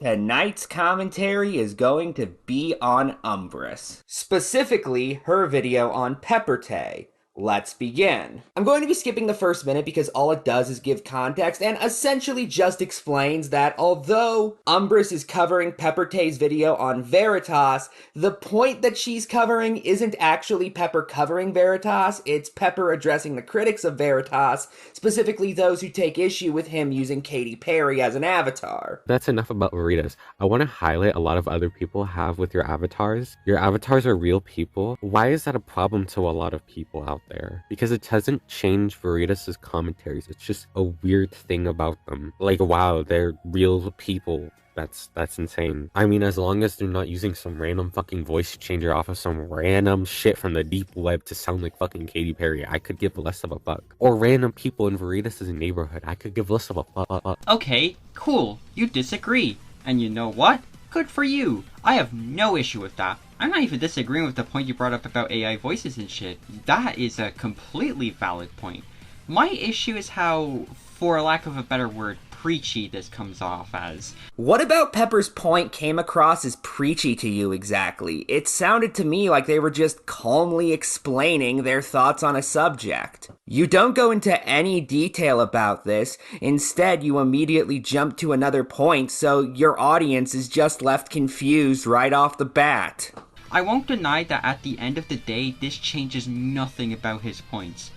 Tonight's commentary is going to be on Umbrus, specifically her video on Pepper-Tei. Let's begin. I'm going to be skipping the first minute because all it does is give context and essentially just explains that although Umbrus is covering Pepper-Tei's video on Veritas, the point that she's covering isn't actually Pepper covering Veritas, it's Pepper addressing the critics of Veritas, specifically those who take issue with him using Katy Perry as an avatar. That's enough about Veritas. I want to highlight a lot of other people have with your avatars. Your avatars are real people. Why is that a problem to a lot of people out there? Because it doesn't change Veritas's commentaries. It's just a weird thing about them. Like, wow, they're real people. That's insane. I mean, as long as they're not using some random fucking voice changer off of some random shit from the deep web to sound like fucking Katy Perry, I could give less of a fuck. Or random people in Veritas' neighborhood, I could give less of a fuck. Okay, cool. You disagree. And you know what? Good for you. I have no issue with that. I'm not even disagreeing with the point you brought up about AI voices and shit. That is a completely valid point. My issue is how, for lack of a better word, preachy this comes off as. What about Pepper's point came across as preachy to you exactly? It sounded to me like they were just calmly explaining their thoughts on a subject. You don't go into any detail about this. Instead, you immediately jump to another point, so your audience is just left confused right off the bat. I won't deny that at the end of the day, this changes nothing about his points.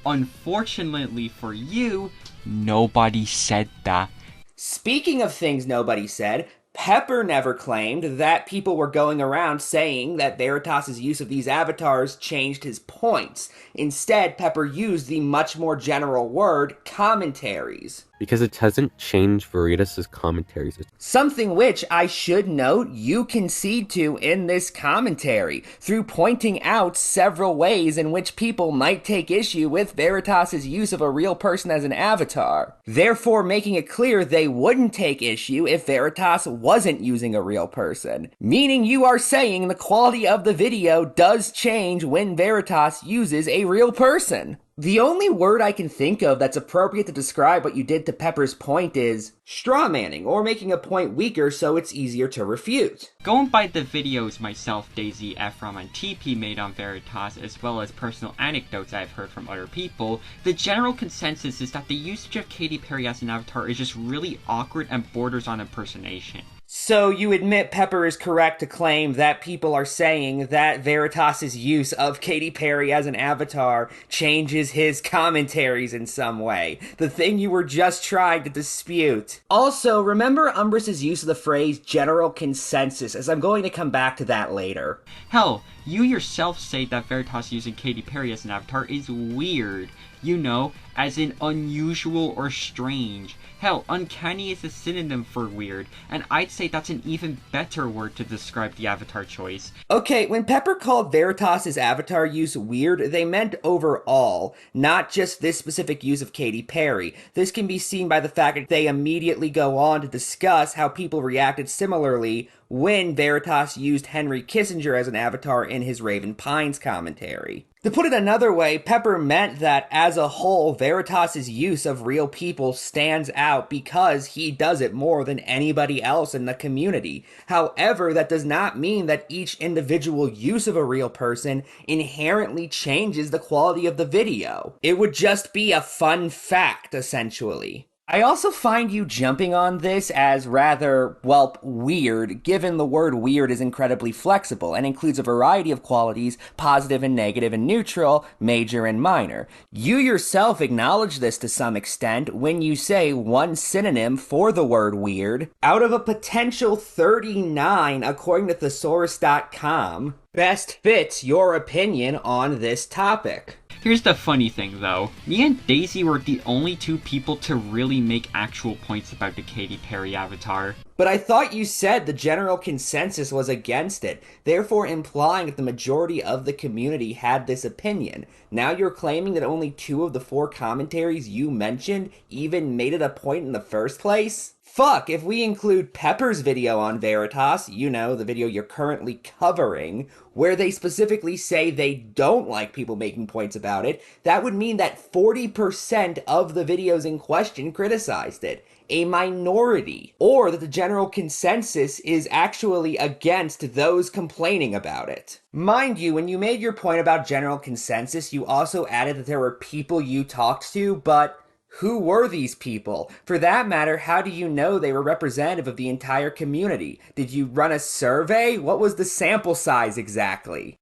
Unfortunately for you, nobody said that. Speaking of things nobody said, Pepper never claimed that people were going around saying that Veritas' use of these avatars changed his points. Instead, Pepper used the much more general word, commentaries. Because it doesn't change Veritas' commentaries. Something which, I should note, you concede to in this commentary, through pointing out several ways in which people might take issue with Veritas' use of a real person as an avatar, therefore making it clear they wouldn't take issue if Veritas wasn't using a real person. Meaning you are saying the quality of the video does change when Veritas uses a real person. The only word I can think of that's appropriate to describe what you did to Pepper's point is strawmanning, or making a point weaker so it's easier to refute. Going by the videos myself, Daisy, Ephraim, and TP made on Veritas, as well as personal anecdotes I've heard from other people, the general consensus is that the usage of Katy Perry as an avatar is just really awkward and borders on impersonation. So you admit Pepper is correct to claim that people are saying that Veritas' use of Katy Perry as an avatar changes his commentaries in some way, the thing you were just trying to dispute. Also, remember Umbrus' use of the phrase general consensus, as I'm going to come back to that later. Hell, you yourself say that Veritas using Katy Perry as an avatar is weird. You know, as in unusual or strange. Hell, uncanny is a synonym for weird, and I'd say that's an even better word to describe the avatar choice. Okay, when Pepper called Veritas' avatar use weird, they meant overall, not just this specific use of Katy Perry. This can be seen by the fact that they immediately go on to discuss how people reacted similarly when Veritas used Henry Kissinger as an avatar in his Raven Pines commentary. To put it another way, Pepper meant that, as a whole, Veritas' use of real people stands out because he does it more than anybody else in the community. However, that does not mean that each individual use of a real person inherently changes the quality of the video. It would just be a fun fact, essentially. I also find you jumping on this as rather, well, weird, given the word weird is incredibly flexible and includes a variety of qualities, positive and negative and neutral, major and minor. You yourself acknowledge this to some extent when you say one synonym for the word weird out of a potential 39 according to thesaurus.com best fits your opinion on this topic. Here's the funny thing though, me and Daisy were the only two people to really make actual points about the Katy Perry avatar. But I thought you said the general consensus was against it, therefore implying that the majority of the community had this opinion. Now you're claiming that only 2 of the 4 commentaries you mentioned even made it a point in the first place? Fuck, if we include Pepper's video on Veritas, you know, the video you're currently covering, where they specifically say they don't like people making points about it, that would mean that 40% of the videos in question criticized it. a minority, or that the general consensus is actually against those complaining about it. Mind you, when you made your point about general consensus, you also added that there were people you talked to, but who were these people? For that matter, how do you know they were representative of the entire community? Did you run a survey? What was the sample size exactly?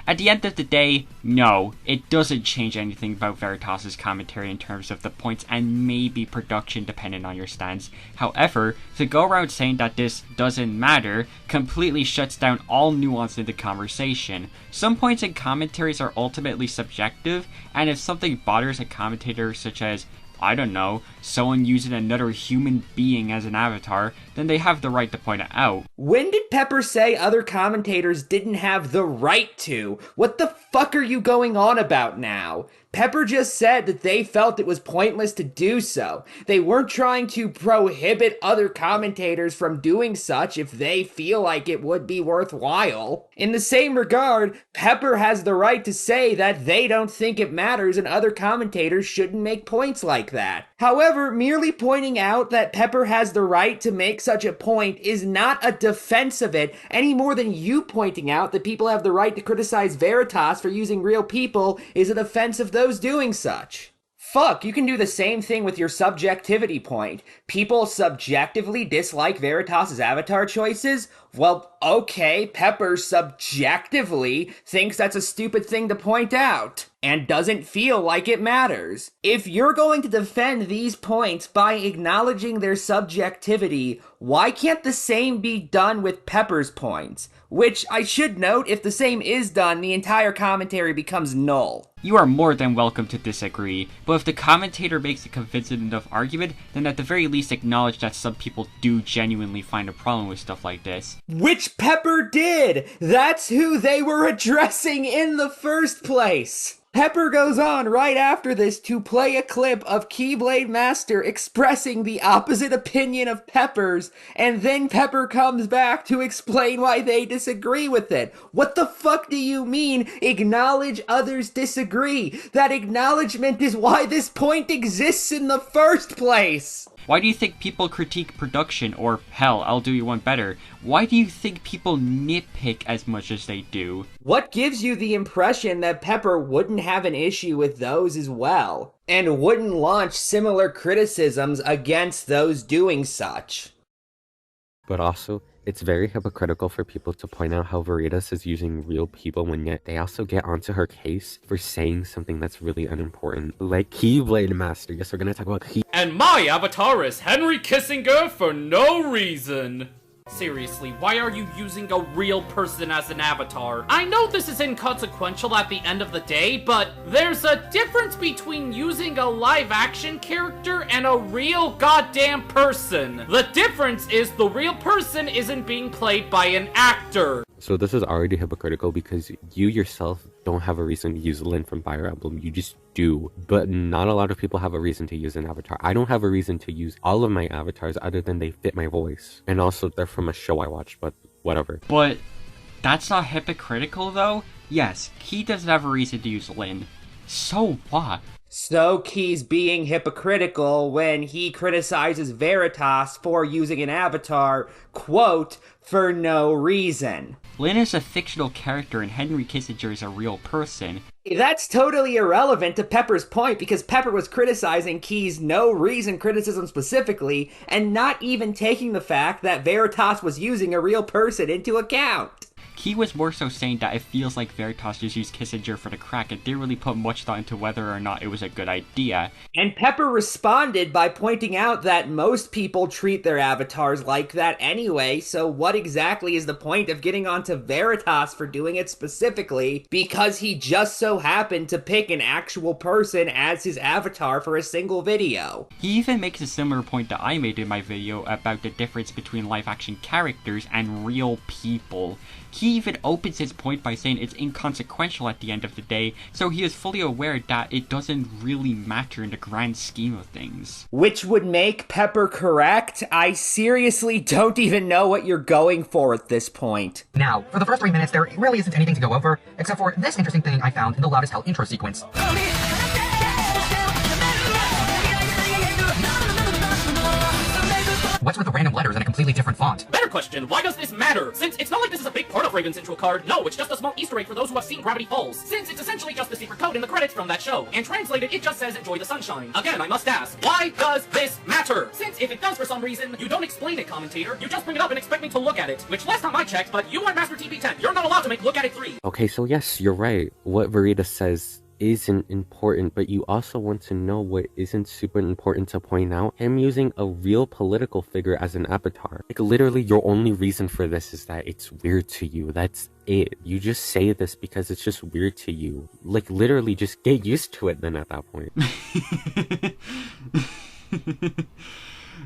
At the end of the day, no, it doesn't change anything about Veritas' commentary in terms of the points and maybe production depending on your stance. However, to go around saying that this doesn't matter completely shuts down all nuance in the conversation. Some points in commentaries are ultimately subjective, and if something bothers a commentator such as, I don't know, someone using another human being as an avatar, then they have the right to point it out. When did Pepper say other commentators didn't have the right to? What the fuck are you going on about now? Pepper just said that they felt it was pointless to do so. They weren't trying to prohibit other commentators from doing such if they feel like it would be worthwhile. In the same regard, Pepper has the right to say that they don't think it matters and other commentators shouldn't make points like that. However, merely pointing out that Pepper has the right to make such a point is not a defense of it any more than you pointing out that people have the right to criticize Veritas for using real people is a defense of those doing such. Fuck, you can do the same thing with your subjectivity point. People subjectively dislike Veritas' avatar choices? Well, okay, Pepper subjectively thinks that's a stupid thing to point out, and doesn't feel like it matters. If you're going to defend these points by acknowledging their subjectivity, why can't the same be done with Pepper's points? Which, I should note, if the same is done, the entire commentary becomes null. You are more than welcome to disagree, but if the commentator makes a convincing enough argument, then at the very least acknowledge that some people do genuinely find a problem with stuff like this. Which Pepper did! That's who they were addressing in the first place! Pepper goes on right after this to play a clip of Keyblade Master expressing the opposite opinion of Pepper's, and then Pepper comes back to explain why they disagree with it. What the fuck do you mean, acknowledge others disagree? That acknowledgement is why this point exists in the first place! Why do you think people critique production, or hell, I'll do you one better, why do you think people nitpick as much as they do? What gives you the impression that Pepper wouldn't have an issue with those as well, and wouldn't launch similar criticisms against those doing such? But also, it's very hypocritical for people to point out how Veritas is using real people when yet they also get onto her case for saying something that's really unimportant. Like Keyblade Master. Yes, we're gonna talk about And my avatar is Henry Kissinger for no reason. Seriously, why are you using a real person as an avatar? I know this is inconsequential at the end of the day, but there's a difference between using a live-action character and a real goddamn person. The difference is the real person isn't being played by an actor. So this is already hypocritical because you yourself don't have a reason to use Lynn from Fire Emblem. You just do. But not a lot of people have a reason to use an avatar. I don't have a reason to use all of my avatars other than they fit my voice. And also they're from a show I watched, but whatever. But that's not hypocritical though? Yes, he doesn't have a reason to use Lynn. So what? So Key's being hypocritical when he criticizes Veritas for using an avatar, quote, for no reason. Lynn is a fictional character and Henry Kissinger is a real person. That's totally irrelevant to Pepper's point because Pepper was criticizing Key's no-reason criticism specifically and not even taking the fact that Veritas was using a real person into account. Key was more so saying that it feels like Veritas just used Kissinger for the crack and didn't really put much thought into whether or not it was a good idea. And Pepper responded by pointing out that most people treat their avatars like that anyway, so what exactly is the point of getting onto Veritas for doing it specifically because he just so happened to pick an actual person as his avatar for a single video? He even makes a similar point that I made in my video about the difference between live-action characters and real people. He even opens his point by saying it's inconsequential at the end of the day, so he is fully aware that it doesn't really matter in the grand scheme of things. Which would make Pepper correct? I seriously don't even know what you're going for at this point. Now, for the first 3 minutes, there really isn't anything to go over, except for this interesting thing I found in the Loud as Hell intro sequence. What's with the random letters in a completely different font? Better question, why does this matter? Since it's not like this is a big part of Raven's intro card, no, it's just a small Easter egg for those who have seen Gravity Falls, since it's essentially just the secret code in the credits from that show, and translated it just says enjoy the sunshine. Again, I must ask, why does this matter? Since if it does for some reason, you don't explain it, commentator, you just bring it up and expect me to look at it, which last time I checked, but you aren't Master TP10, you're not allowed to make look at it 3. Okay, so yes, you're right. What Verita says isn't important, but you also want to know what isn't super important to point out. Him using a real political figure as an avatar. Like, literally, your only reason for this is that it's weird to you. That's it. You just say this because it's just weird to you. Like, literally, just get used to it then at that point.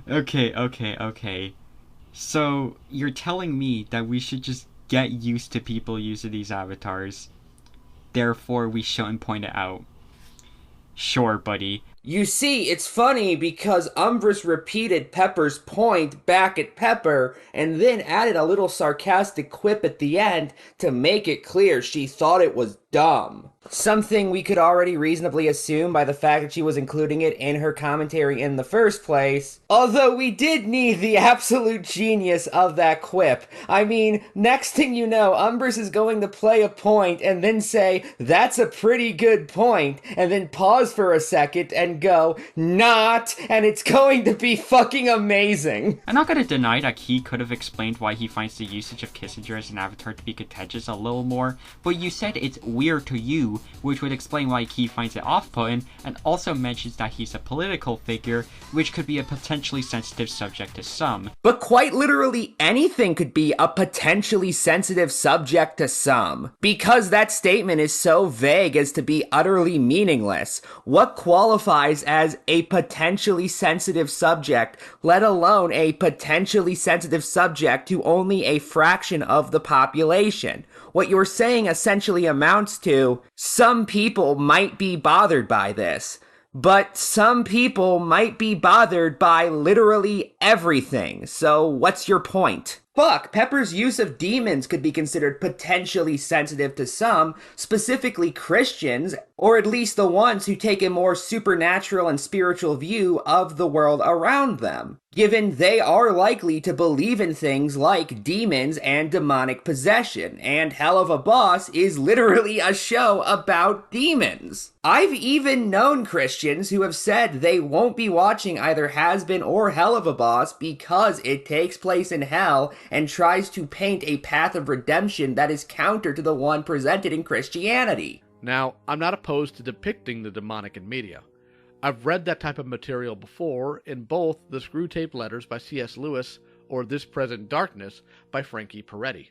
Okay. So, you're telling me that we should just get used to people using these avatars. Therefore, we shouldn't point it out. Sure, buddy. You see, it's funny because Umbrus repeated Pepper's point back at Pepper and then added a little sarcastic quip at the end to make it clear she thought it was dumb. Something we could already reasonably assume by the fact that she was including it in her commentary in the first place. Although we did need the absolute genius of that quip. I mean, next thing you know, Umbrus is going to play a point and then say, that's a pretty good point, and then pause for a second and go, not, and it's going to be fucking amazing. I'm not gonna deny that he could have explained why he finds the usage of Kissinger as an avatar to be contentious a little more, but you said it's weird to you, which would explain why he finds it off-putting, and also mentions that he's a political figure, which could be a potentially sensitive subject to some. But quite literally anything could be a potentially sensitive subject to some. Because that statement is so vague as to be utterly meaningless. What qualifies as a potentially sensitive subject, let alone a potentially sensitive subject to only a fraction of the population? What you're saying essentially amounts to, some people might be bothered by this, but some people might be bothered by literally everything. So what's your point? Fuck, Pepper's use of demons could be considered potentially sensitive to some, specifically Christians, or at least the ones who take a more supernatural and spiritual view of the world around them, given they are likely to believe in things like demons and demonic possession, and Hell of a Boss is literally a show about demons. I've even known Christians who have said they won't be watching either Has-Been or Hell of a Boss because it takes place in hell and tries to paint a path of redemption that is counter to the one presented in Christianity. Now, I'm not opposed to depicting the demonic in media. I've read that type of material before in both the Screwtape Letters by C.S. Lewis or This Present Darkness by Frankie Peretti.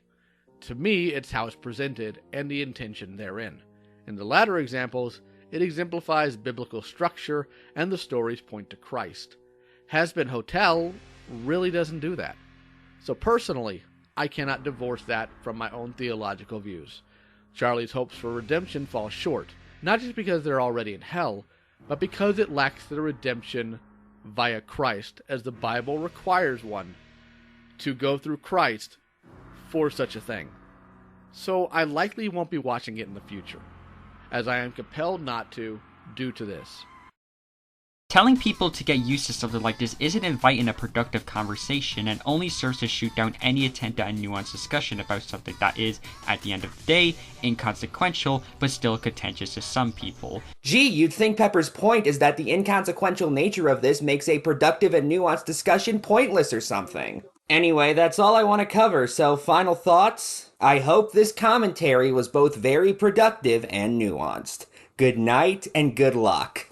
To me, it's how it's presented and the intention therein. In the latter examples, it exemplifies biblical structure and the stories point to Christ. Has-Been Hotel really doesn't do that. So personally, I cannot divorce that from my own theological views. Charlie's hopes for redemption fall short, not just because they're already in hell, but because it lacks the redemption via Christ, as the Bible requires one to go through Christ for such a thing. So I likely won't be watching it in the future, as I am compelled not to due to this. Telling people to get used to something like this isn't inviting a productive conversation and only serves to shoot down any attempt at a nuanced discussion about something that is, at the end of the day, inconsequential but still contentious to some people. Gee, you'd think Pepper's point is that the inconsequential nature of this makes a productive and nuanced discussion pointless or something. Anyway, that's all I want to cover, so final thoughts? I hope this commentary was both very productive and nuanced. Good night and good luck.